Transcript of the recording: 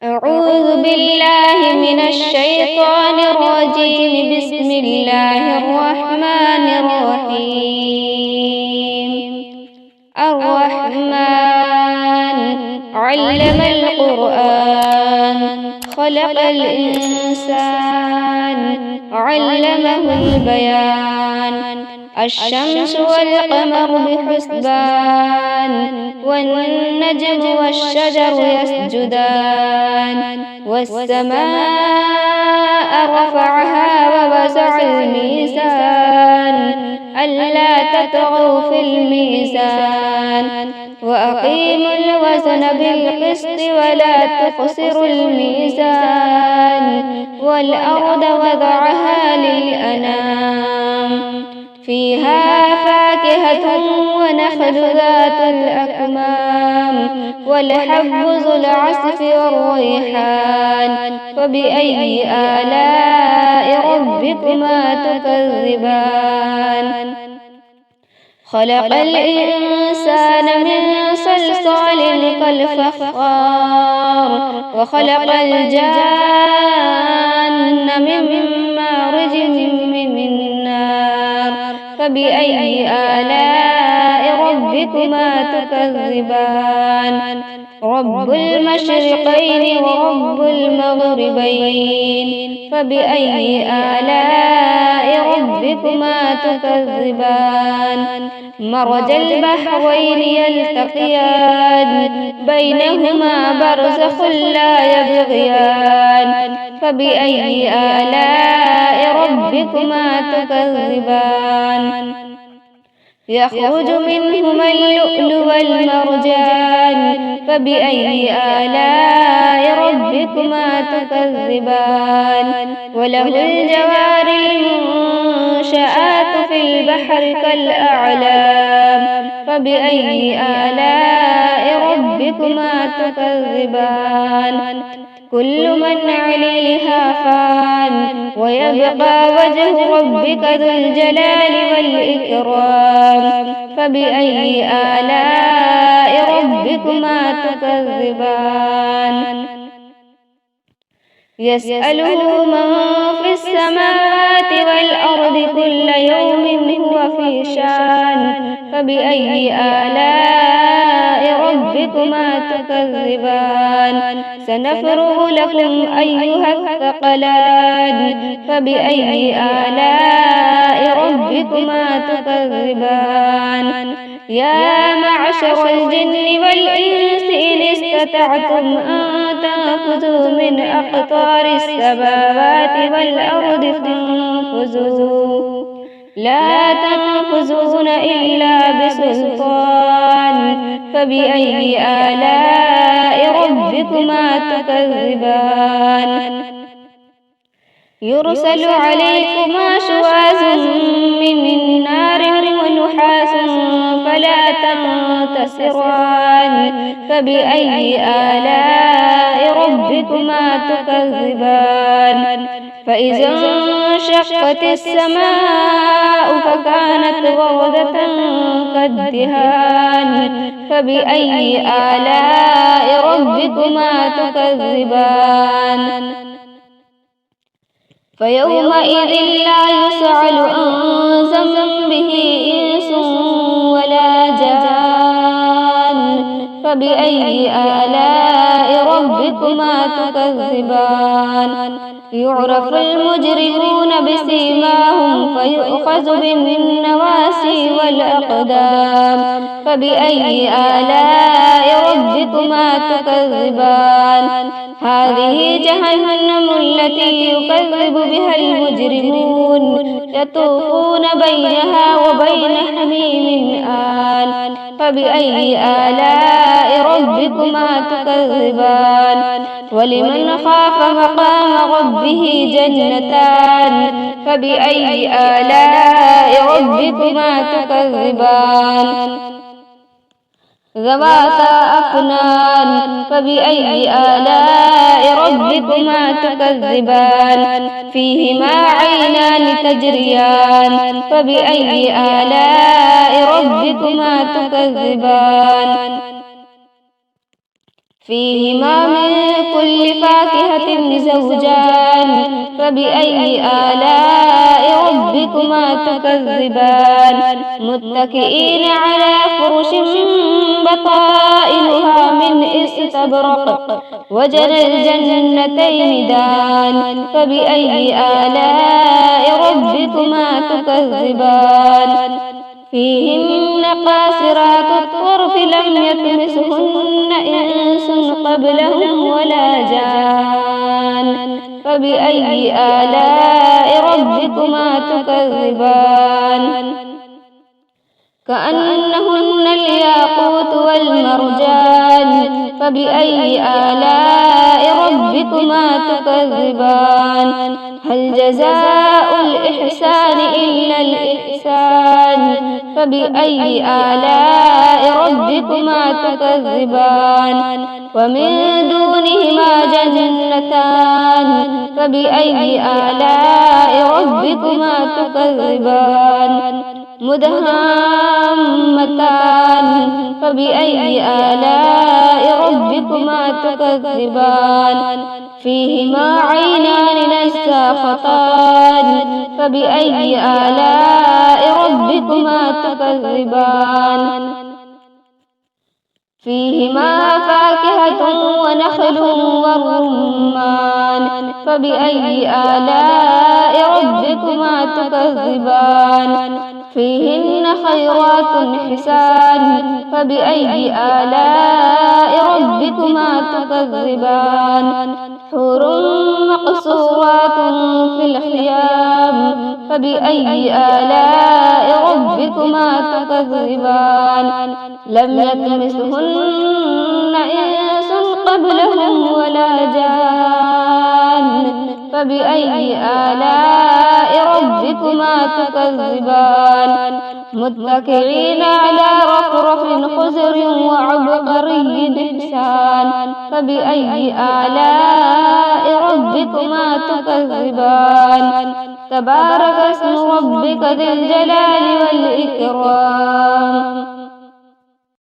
أعوذ بالله من الشيطان الرجيم. بسم الله الرحمن الرحيم. الرحمن علم القرآن خلق الإنسان علمه البيان. الشمس والقمر بحسبان والنجم والشجر يسجدان والسماء رفعها ووضع الميزان ألا تطغوا في الميزان وأقيموا الوزن بالقسط ولا تخسروا الميزان والأرض وضعها للأنام فيها فاكهة ونخل ذات الأكمام والحب ذو العصف والريحان. فبأي آلاء ربكما تكذبان؟ خلق الإنسان من صلصال كالفخار وخلق الجان من مارج من نار. فبأي آلاء ربكما تكذبان؟ رب المشرقين ورب المغربين. فبأي آلاء ربكما تكذبان؟ مرج البحرين يلتقيان بينهما برزخ لا يبغيان. فبأي آلاء ربكما تكذبان؟ يخرج منهما اللؤلؤ والمرجان. فبأي آلاء ربكما تكذبان؟ وله الجوار المنشآت في البحر كالأعلام. فبأي آلاء ربكما تكذبان؟ كل من عليها فان ويبقى وجه ربك ذو الجلال والإكرام. فبأي آلاء ربكما تكذبان؟ يسأله من في السماوات والأرض كل يوم هو في شان. فبأي آلاء ربكما تكذبان؟ سنفرغ لكم أيها الثقلان. فبأي آلاء ربكما تكذبان؟ يا معشر الجن والإنس إن استطعتم أن تنفذوا من أقطار السماوات والأرض فانفذوا لا تنفذون إلا بسلطان. فبأي آلاء ربكما تكذبان؟ يرسل عليكما شواظ من نار ونحاس فلا تنتصران. فبأي آلاء ربكما تكذبان؟ فإذا انشقت السماء فكانت وردة كالدهان. فبأي آلاء ربكما تكذبان؟ فيومئذ لا يسأل عن ذنبه إنس ولا جان. فبأي آلاء ربكما تكذبان؟ يعرف المجرمون بسيماهم فيؤخذ بالنواسي والأقدام. فبأي آلاء ربكما تكذبان؟ هذه جهنم التي يكذب بها المجرمون يطوفون بينها وبين حميم آن. فبأي آلاء ربكما تكذبان؟ ولمن خاف مقام ربه جنتان. فبأي آلاء ربكما تكذبان؟ ذواتا أفنان. فبأي آلاء ربكما تكذبان؟ فيهما عينان تجريان. فبأي آلاء ربكما تكذبان؟ فيهما من كل فاكهة زوجان فبأي آلاء ربكما تكذبان متكئين على فرش بطائنها من استبرق وجنى الجنتين دان فبأي آلاء ربكما تكذبان فيهن قاصرات الطرف لم يطمسهن إنس قبلهم ولا جان فبأي آلاء ربكما تكذبان كأنهن الياقوت والمرجان فبأي آلاء ربكما تكذبان هل جزاء الإحسان إلا الإحسان فبأي آلاء ربكما تكذبان ومن دونهما جنتان فبأي آلاء ربكما تكذبان مدهامتان فبأي آلاء ربكما تكذبان فيهما عينان نساختان فبأي آلاء ربكما تكذبان فيهما فاكهة ونخل ورمان فبأي آلاء ربكما تكذبان فيهن خيرات حسان فبأي آلاء ربكما تكذبان حور مقصورات في الخيام فبأي آلاء ربكما تكذبان لم يطمسهن إنس قبلهم ولا جان فبأي آلاء ربكما تكذبان متكئين على رفرف خضر وعبقري حسان فبأي آلاء ربكما تكذبان تبارك اسم ربك ذي الجلال والإكرام